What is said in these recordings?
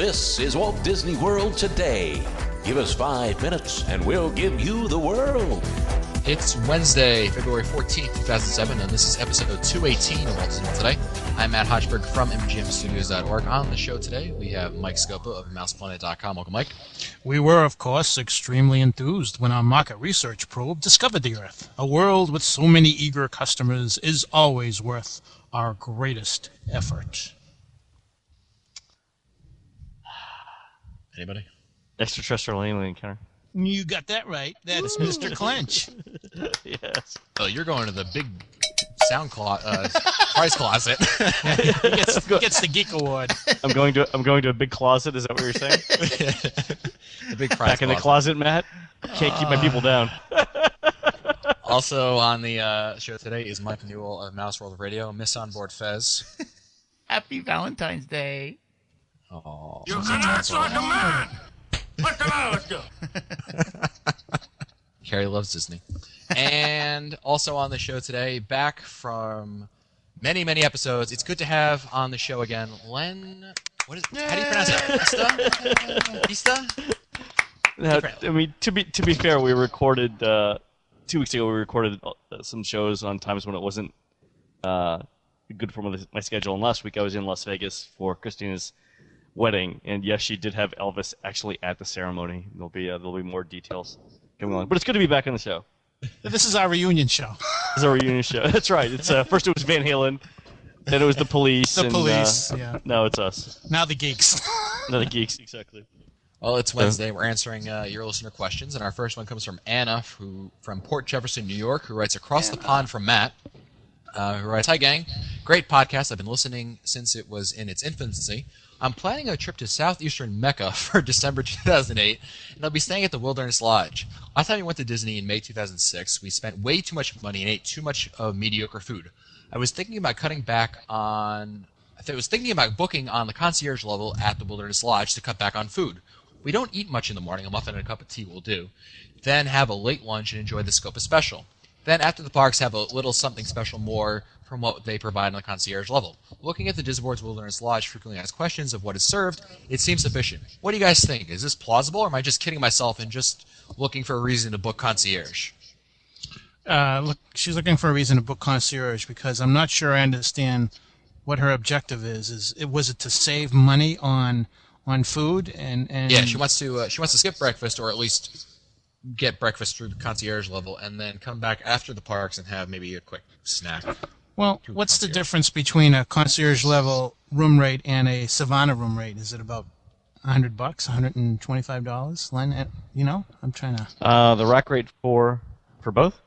This is Walt Disney World Today. Give us 5 minutes and we'll give you the world. It's Wednesday, February 14th, 2007, and this is episode 218 of Walt Disney World Today. I'm Matt Hodgeberg from MGMstudios.org. On the show today, we have Mike Scopa of MousePlanet.com. Welcome, Mike. We were, of course, extremely enthused when our market research probe discovered the Earth. A world with so many eager customers is always worth our greatest effort. Anybody? Extraterrestrial alien encounter. You got that right. That's Mr. Clench. Yes. Oh, you're going to the big prize closet. He gets the Geek Award. I'm going to a big closet. Is that what you're saying? The big prize Back in the closet, Matt. Can't keep my people down. Also on the show today is Mike Newell of Mouse World Radio. Miss on board Fez. Happy Valentine's Day. Oh, You can answer like a man. What can I do? Carrie loves Disney. And also on the show today, back from many, many episodes, it's good to have on the show again, Len... How do you pronounce it? Ista? Now, I mean, to be fair, we recorded 2 weeks ago. We recorded some shows on times when it wasn't good for my schedule. And last week I was in Las Vegas for Christina's wedding, and yes, she did have Elvis actually at the ceremony. There'll be more details coming on, but it's good to be back on the show. This is our reunion show. This is our reunion show. That's right. It's first it was Van Halen, then it was the Police. The Police, yeah. Now it's us. Now the Geeks. Now the Geeks, exactly. Well, it's Wednesday. We're answering your listener questions, and our first one comes from Anna, from Port Jefferson, New York, who writes across the pond from Matt, who writes, "Hi, gang. Great podcast. I've been listening since it was in its infancy. I'm planning a trip to southeastern Mecca for December 2008, and I'll be staying at the Wilderness Lodge. Last time we went to Disney in May 2006, we spent way too much money and ate too much of mediocre food. I was thinking about booking on the concierge level at the Wilderness Lodge to cut back on food. We don't eat much in the morning. A muffin and a cup of tea will do. Then have a late lunch and enjoy the Scopa Special. Then after the parks, have a little something special more from what they provide on the concierge level. Looking at the Disney Board's Wilderness Lodge frequently asked questions of what is served, it seems sufficient. What do you guys think? Is this plausible, or am I just kidding myself and just looking for a reason to book concierge?" Look, she's looking for a reason to book concierge because I'm not sure I understand what her objective is. Was it to save money on food and Yeah, she wants to skip breakfast, or at least get breakfast through the concierge level, and then come back after the parks and have maybe a quick snack. Well, what's the difference between a concierge level room rate and a Savannah room rate? Is it about $100, $125? Len, I'm trying to. The rack rate for both?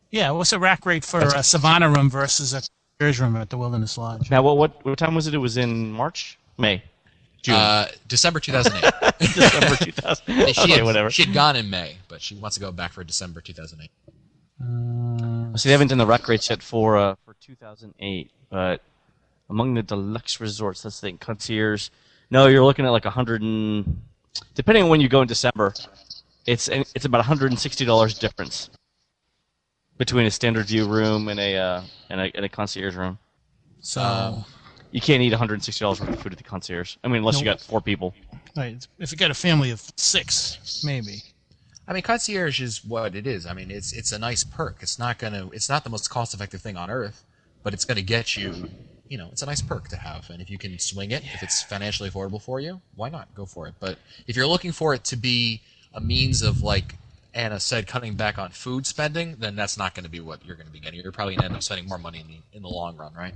Yeah, what's the rack rate for a Savannah room versus a concierge room at the Wilderness Lodge? Now, what time was it? It was in March, May, June. December 2008. December 2000. Whatever. She had gone in May, but she wants to go back for December 2008. So they haven't done the rack rates yet for 2008, but among the deluxe resorts, that's the thing, concierge. No, you're looking at like depending on when you go in December, it's about $160 difference between a standard view room and a concierge room. So you can't eat $160 worth of food at the concierge. I mean, unless you got 4 people. Right. If you got a family of 6, maybe. I mean, concierge is what it is. I mean, it's a nice perk. It's not the most cost-effective thing on earth, but it's going to get you. It's a nice perk to have, and if you can swing it, if it's financially affordable for you, why not go for it? But if you're looking for it to be a means of, like Anna said, cutting back on food spending, then that's not going to be what you're going to be getting. You're probably going to end up spending more money in the long run, right?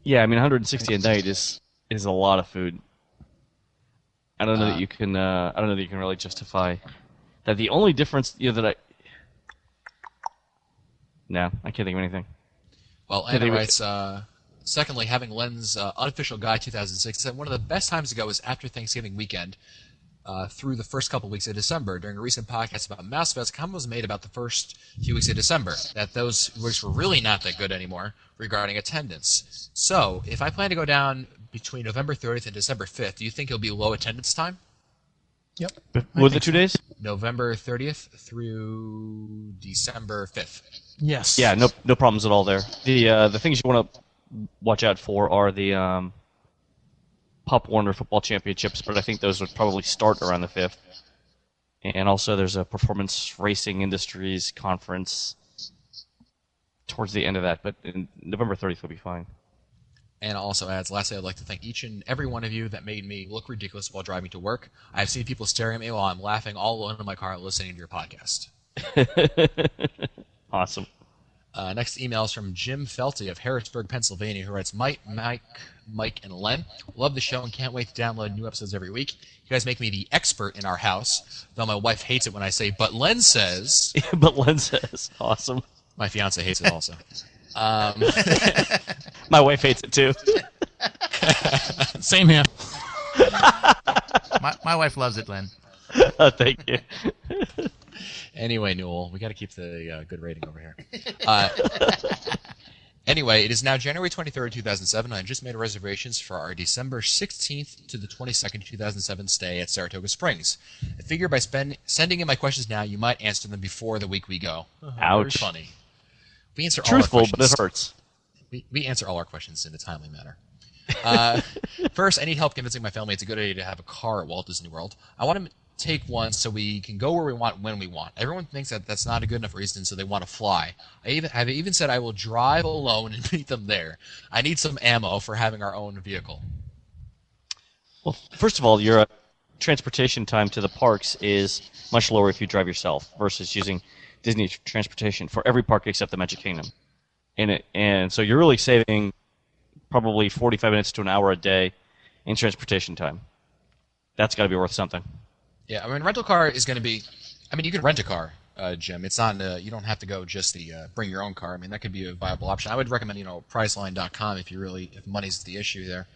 Yeah, I mean, $160 a night is a lot of food. I don't know that you can. I don't know that you can really justify that. The only difference, No, I can't think of anything. Well, Anna writes, secondly, having Len's unofficial guide 2006 said one of the best times to go is after Thanksgiving weekend through the first couple weeks of December. During a recent podcast about Mouse Fest, a comment was made about the first few weeks of December, that those weeks were really not that good anymore regarding attendance. So, if I plan to go down between November 30th and December 5th, do you think it'll be low attendance time? Yep. What the 2 days? November 30th through December 5th. Yes. Yeah, no problems at all there. The things you want to watch out for are the Pop Warner Football Championships, but I think those would probably start around the 5th. And also there's a Performance Racing Industries conference towards the end of that, but November 30th will be fine. And also adds, lastly, I'd like to thank each and every one of you that made me look ridiculous while driving to work. I've seen people staring at me while I'm laughing all alone in my car listening to your podcast. Awesome. Next email is from Jim Felty of Harrisburg, Pennsylvania, who writes, Mike, and Len. Love the show and can't wait to download new episodes every week. You guys make me the expert in our house, though my wife hates it when I say, but Len says. But Len says. Awesome. My fiance hates it also. My wife hates it too. Same here. My wife loves it, Len. Thank you. Anyway, Newell, we got to keep the good rating over here. Anyway, it is now January 23rd, 2007. I just made reservations for our December 16th to the 22nd, 2007 stay at Saratoga Springs. I figure by sending in my questions now, you might answer them before the week we go. Ouch. Very funny. We answer Truthful, all our but questions. it hurts. We answer all our questions in a timely manner. First, I need help convincing my family it's a good idea to have a car at Walt Disney World. I want to take one so we can go where we want when we want. Everyone thinks that that's not a good enough reason, so they want to fly. I've even said I will drive alone and meet them there. I need some ammo for having our own vehicle. Well, first of all, your transportation time to the parks is much lower if you drive yourself versus using Disney transportation for every park except the Magic Kingdom. And so you're really saving probably 45 minutes to an hour a day in transportation time. That's got to be worth something. Yeah, I mean, rental car is going to be. I mean, you can rent a car, Jim. It's not. You don't have to go just the bring your own car. I mean, that could be a viable option. I would recommend Priceline.com if money's the issue there.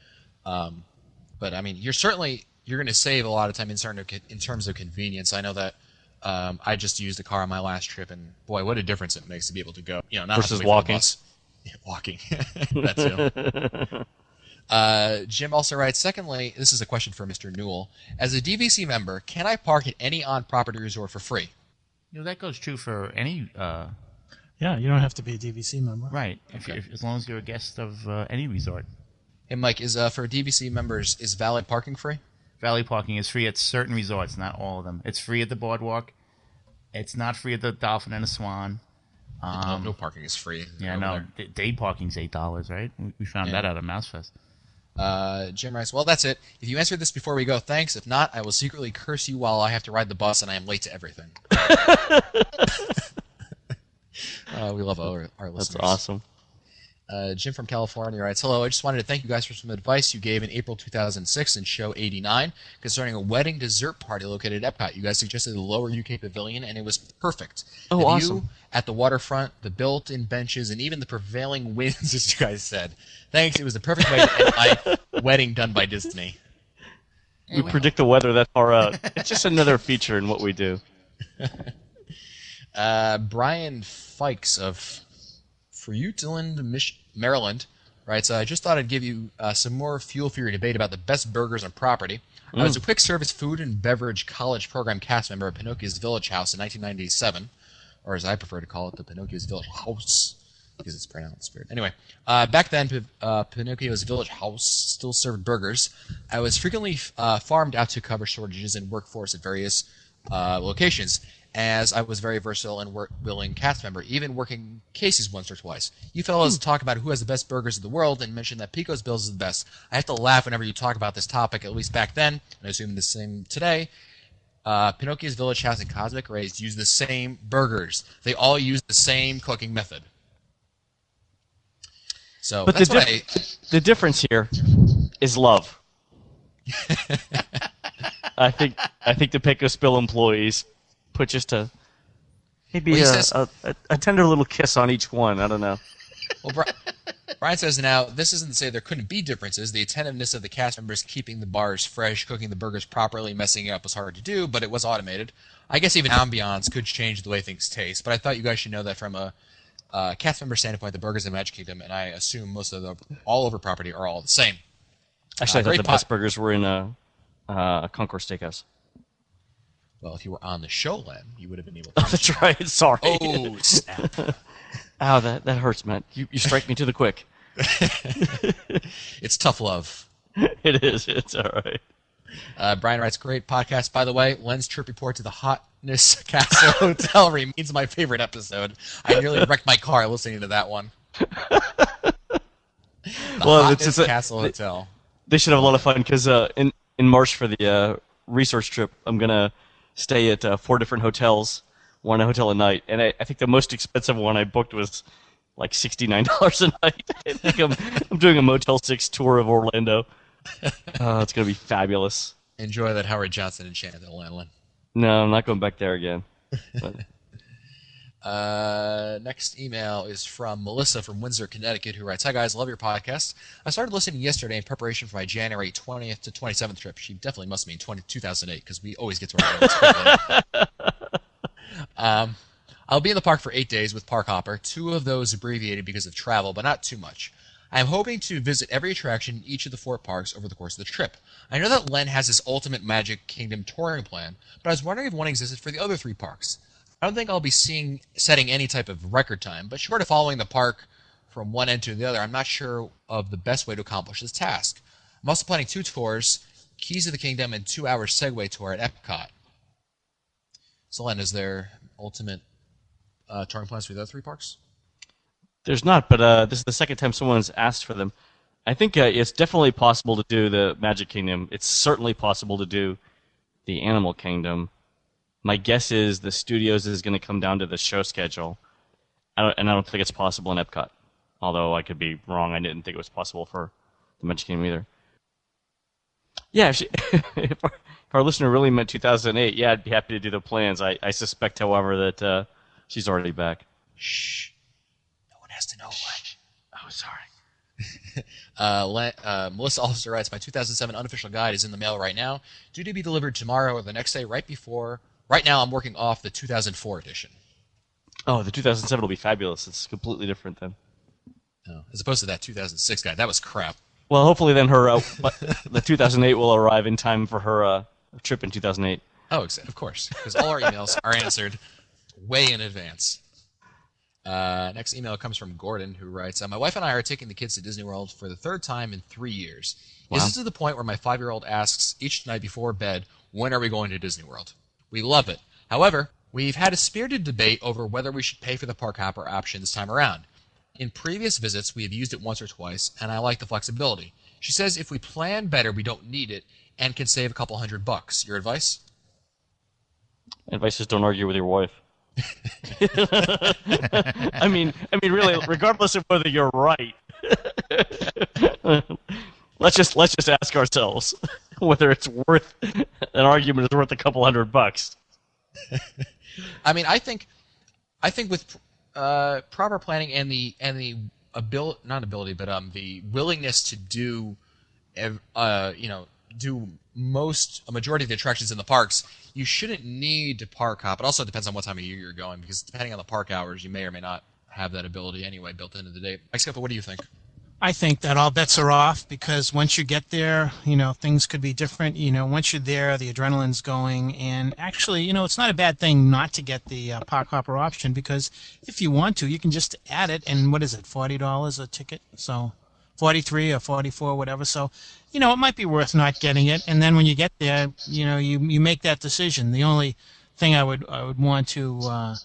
But I mean, you're going to save a lot of time in terms of convenience. I know that I just used a car on my last trip, and boy, what a difference it makes to be able to go. Not versus have to wait walking. For the bus. Yeah, walking. That too. Jim also writes, secondly, this is a question for Mr. Newell. As a DVC member, can I park at any on-property resort for free? That goes true for any. Yeah, you don't have to be a DVC member. Right. If as long as you're a guest of any resort. Hey, Mike, for DVC members, is valet parking free? Valet parking is free at certain resorts, not all of them. It's free at the Boardwalk. It's not free at the Dolphin and the Swan. No parking is free. Yeah, over no. there. Day parking's $8, right? We found that out at Mousefest. Jim writes, well, that's it. If you answered this before we go, thanks. If not, I will secretly curse you while I have to ride the bus and I am late to everything. We love our listeners. That's awesome. Jim from California writes, hello, I just wanted to thank you guys for some advice you gave in April 2006 in show 89 concerning a wedding dessert party located at Epcot. You guys suggested the lower UK pavilion, and it was perfect. Oh, the awesome. view at the waterfront, the built-in benches, and even the prevailing winds, as you guys said. Thanks, it was the perfect way to end my wedding done by Disney. We predict the weather that far out. It's just another feature in what we do. Brian Fikes of Fruitland, Maryland, writes, I just thought I'd give you some more fuel for your debate about the best burgers on property. I was a quick service food and beverage college program cast member at Pinocchio's Village House in 1997, or as I prefer to call it, the Pinocchio's Village House, because it's pronounced weird. Anyway, back then, Pinocchio's Village House still served burgers. I was frequently farmed out to cover shortages in workforce at various locations, as I was very versatile and willing cast member, even working cases once or twice. You fellows talk about who has the best burgers in the world and mention that Pico's Bills is the best. I have to laugh whenever you talk about this topic, at least back then, and I assume the same today. Pinocchio's Village House and Cosmic Rays use the same burgers. They all use the same cooking method. So But that's the difference here is love. I think the Pico Spill employees put just maybe a tender little kiss on each one. I don't know. Well, Brian says now, this isn't to say there couldn't be differences. The attentiveness of the cast members keeping the bars fresh, cooking the burgers properly, messing it up was hard to do, but it was automated. I guess even ambiance could change the way things taste, but I thought you guys should know that from a cast member standpoint, the burgers in Magic Kingdom, and I assume most of the all over property, are all the same. Actually, I thought great the best burgers were in Concourse Steakhouse. Well, if you were on the show, Len, you would have been able to. Oh, that's right. Sorry. Oh, snap. Ow, that hurts, man. You strike me to the quick. It's tough love. It is. It's all right. Brian writes, great podcast, by the way. Len's trip report to the Hotness Castle Hotel remains my favorite episode. I nearly wrecked my car listening to that one. Hotness Castle Hotel. They should have a lot of fun because in March for the research trip, I'm going to stay at 4 different hotels, one hotel a night. And I think the most expensive one I booked was like $69 a night. I think I'm doing a Motel 6 tour of Orlando. It's going to be fabulous. Enjoy that Howard Johnson enchanted Len. No, I'm not going back there again. Next email is from Melissa from Windsor, Connecticut, who writes, hi guys, love your podcast. I started listening yesterday in preparation for my January 20th to 27th trip. She definitely must mean 2008 because we always get to our notes. I'll be in the park for 8 days with Park Hopper, 2 of those abbreviated because of travel, but not too much. I am hoping to visit every attraction in each of the 4 parks over the course of the trip. I know that Len has his Ultimate Magic Kingdom touring plan, but I was wondering if one existed for the other 3 parks. I don't think I'll be setting any type of record time, but short of following the park from one end to the other, I'm not sure of the best way to accomplish this task. I'm also planning 2 tours, Keys of the Kingdom and 2-hour Segway tour at Epcot. So Len, is there ultimate touring plans for the other 3 parks? There's not, but this is the second time someone's asked for them. I think it's definitely possible to do the Magic Kingdom. It's certainly possible to do the Animal Kingdom. My guess is the studios is going to come down to the show schedule, and I don't think it's possible in Epcot. Although I could be wrong, I didn't think it was possible for the Magic Kingdom either. Yeah, if our listener really meant 2008, yeah, I'd be happy to do the plans. I suspect, however, that she's already back. Shh. No one has to know what. Oh, sorry. Melissa also writes, my 2007 unofficial guide is in the mail right now, due to be delivered tomorrow or the next day Right now I'm working off the 2004 edition. Oh, the 2007 will be fabulous. It's completely different then. Oh, as opposed to that 2006 guide. That was crap. Well, hopefully then her the 2008 will arrive in time for her trip in 2008. Oh, of course, because all our emails are answered way in advance. Next email comes from Gordon, who writes, my wife and I are taking the kids to Disney World for the 3rd time in 3 years. Wow. This is to the point where my 5-year-old asks each night before bed, when are we going to Disney World? We love it. However, we've had a spirited debate over whether we should pay for the Park Hopper option this time around. In previous visits, we have used it once or twice, and I like the flexibility. She says if we plan better, we don't need it, and can save a couple $100. Your advice? Advice is don't argue with your wife. I mean, really, regardless of whether you're right, let's just ask ourselves whether it's worth an argument is worth a couple $100. I mean, I think with proper planning and the the willingness to do, do a majority of the attractions in the parks, you shouldn't need to park hop. It also depends on what time of year you're going, because depending on the park hours, you may or may not have that ability anyway built into the day. Mike Scappa, what do you think? I think that all bets are off because once you get there, things could be different. Once you're there, the adrenaline's going. And actually, it's not a bad thing not to get the Park Hopper option because if you want to, you can just add it. And what is it, $40 a ticket? So 43 or 44, whatever. So, it might be worth not getting it. And then when you get there, you make that decision. The only thing I would want to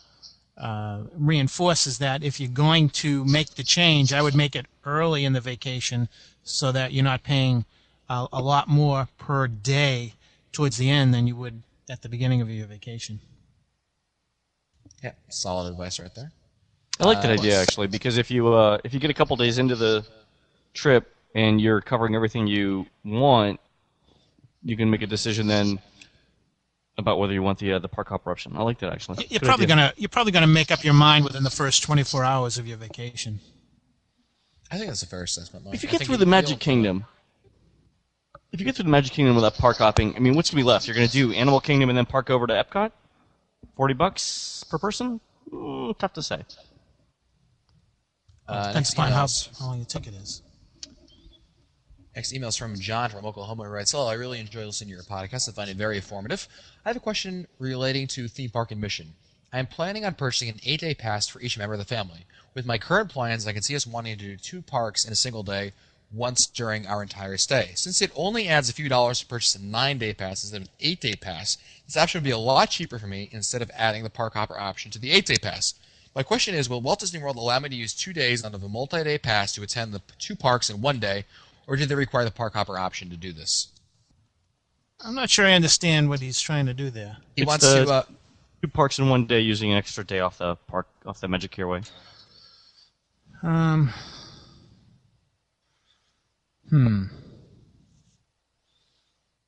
reinforce is that if you're going to make the change, I would make it early in the vacation so that you're not paying a lot more per day towards the end than you would at the beginning of your vacation. Yeah, solid advice right there. I like that idea actually, because if you get a couple days into the trip and you're covering everything you want, you can make a decision then about whether you want the Park Hopper option. I like that actually. You're probably gonna make up your mind within the first 24 hours of your vacation. I think that's a fair assessment, Mike. If you get through the Magic Kingdom, without park hopping, I mean, what's gonna be left? You're gonna do Animal Kingdom and then park over to Epcot? $40 per person? Tough to say. Depends upon how long your ticket is. Next email is from John from Oklahoma, who writes, hello, I really enjoy listening to your podcast. I find it very informative. I have a question relating to theme park admission. I am planning on purchasing an 8-day pass for each member of the family. With my current plans, I can see us wanting to do 2 parks in a single day once during our entire stay. Since it only adds a few dollars to purchase a 9-day pass instead of an 8-day pass, this option would be a lot cheaper for me instead of adding the park hopper option to the 8-day pass. My question is, will Walt Disney World allow me to use 2 days out of a multi-day pass to attend the 2 parks in 1 day, or do they require the park hopper option to do this? I'm not sure I understand what he's trying to do there. He It's wants the- to... 2 parks in 1 day using an extra day off the Magic Airway.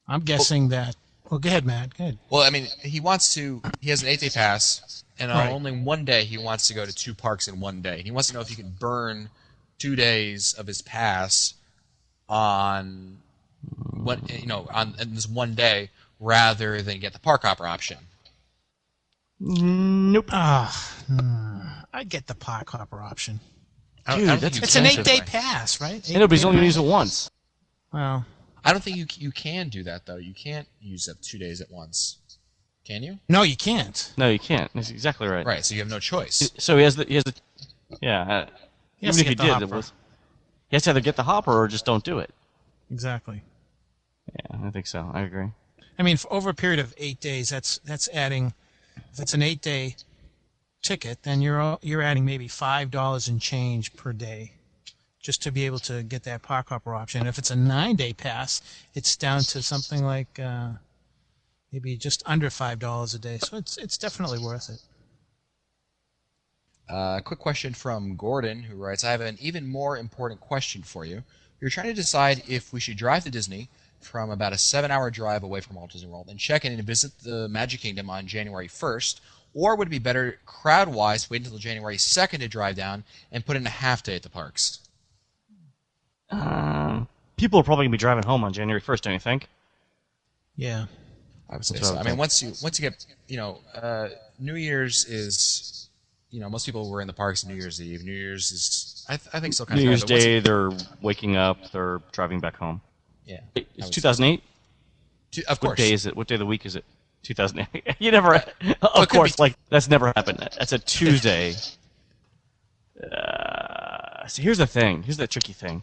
I'm guessing that. Well, go ahead, Matt. Go ahead. Well, I mean, he wants to. He has an 8-day pass, and on Right. only 1 day he wants to go to 2 parks in 1 day. He wants to know if he can burn 2 days of his pass on in this 1 day rather than get the park hopper option. Nope. I get the park hopper option. Dude, don't that's think you It's an can do 8-day that. pass, right? I know, but he's 8-day only going to pass. use it once. Well, I don't think you can do that though. You can't use up 2 days at once. Can you? no, you can't. No, you can't. That's exactly right. Right. So you have no choice. So he has the yeah. He has Even to if get he the did, hopper. he has to either get the hopper or just don't do it. Exactly. Yeah, I think so. I agree. I mean, for over a period of 8 days, that's adding. If it's an 8-day ticket, then you're adding maybe $5 and change per day, just to be able to get that park hopper option. If it's a 9-day pass, it's down to something like maybe just under $5 a day. So it's definitely worth it. Quick question from Gordon, who writes, I have an even more important question for you. We were trying to decide if we should drive to Disney from about a 7-hour drive away from Walt Disney World and check in and visit the Magic Kingdom on January 1st, or would it be better crowd-wise to wait until January 2nd to drive down and put in a half day at the parks? People are probably going to be driving home on January 1st, don't you think? Yeah. I would say That's so. what I I mean, think. once you get, New Year's is, most people were in the parks on New Year's Eve. New Year's is, I think, still kind New of Year's Day, they're waking up, they're driving back home. Yeah. I It's would 2008? say. Of course. What day is it? What day of the week is it? 2008. You never. Of could course, be- that's never happened. That's a Tuesday. So here's the thing. Here's the tricky thing.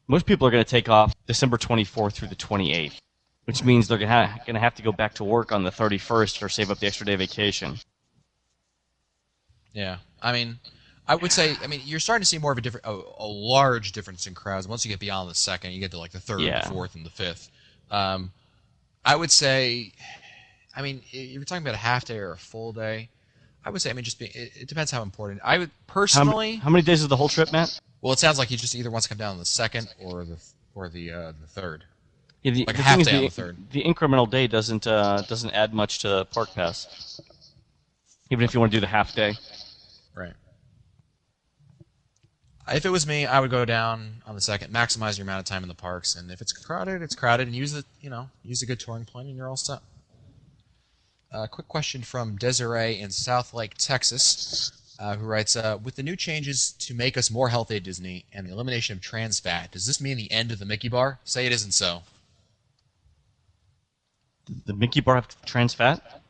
Most people are going to take off December 24th through the 28th, which means they're going to have to go back to work on the 31st or save up the extra day vacation. Yeah, I mean, I would say, you're starting to see more of a large difference in crowds. Once you get beyond the 2nd, you get to like the 3rd, Yeah. the 4th, and the 5th. I would say, if you're talking about a half day or a full day, I would say, it depends how important. I would personally, How many days is the whole trip, Matt? well, it sounds like he just either wants to come down on the 2nd or the 3rd. Yeah, the Like the half thing is day on the 3rd. The incremental day doesn't add much to Park Pass, even if you want to do the half day. Right. If it was me, I would go down on the 2nd, maximize your amount of time in the parks, and if it's crowded, and use a good touring plan, and you're all set. Quick question from Desiree in South Lake, Texas, who writes, with the new changes to make us more healthy at Disney and the elimination of trans fat, does this mean the end of the Mickey bar? Say it isn't so. The Mickey bar have trans fat?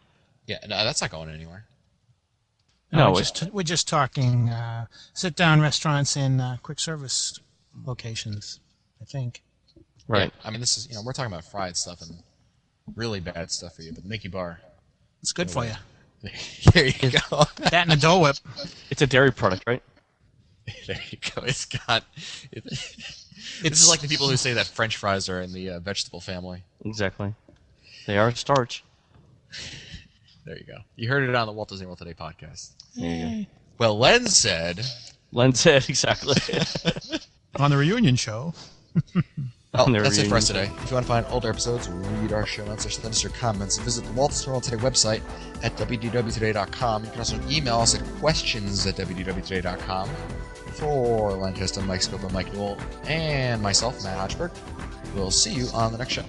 Yeah, no, that's not going anywhere. No, we're just talking sit-down restaurants and quick service locations, I think. Right. Yeah, this is, we're talking about fried stuff and really bad stuff for you, but the Mickey bar, It's good for you. there you go. That and a Dole Whip. It's a dairy product, right? There you go. It's got. This is like the people who say that French fries are in the vegetable family. Exactly. They are starch. There you go. You heard it on the Walt Disney World Today podcast. There you go. Well, Len said. Len said exactly. On the reunion show. Well, Their that's it for us reunion. today. If you want to find older episodes, read our show notes, or send us your comments, visit the Walt Disney World Today website at wdwtoday.com. You can also email us at questions@wdwtoday.com. For Len Cheston, Mike Scopa, Mike Newell, and myself, Matt Hodgeberg, we'll see you on the next show.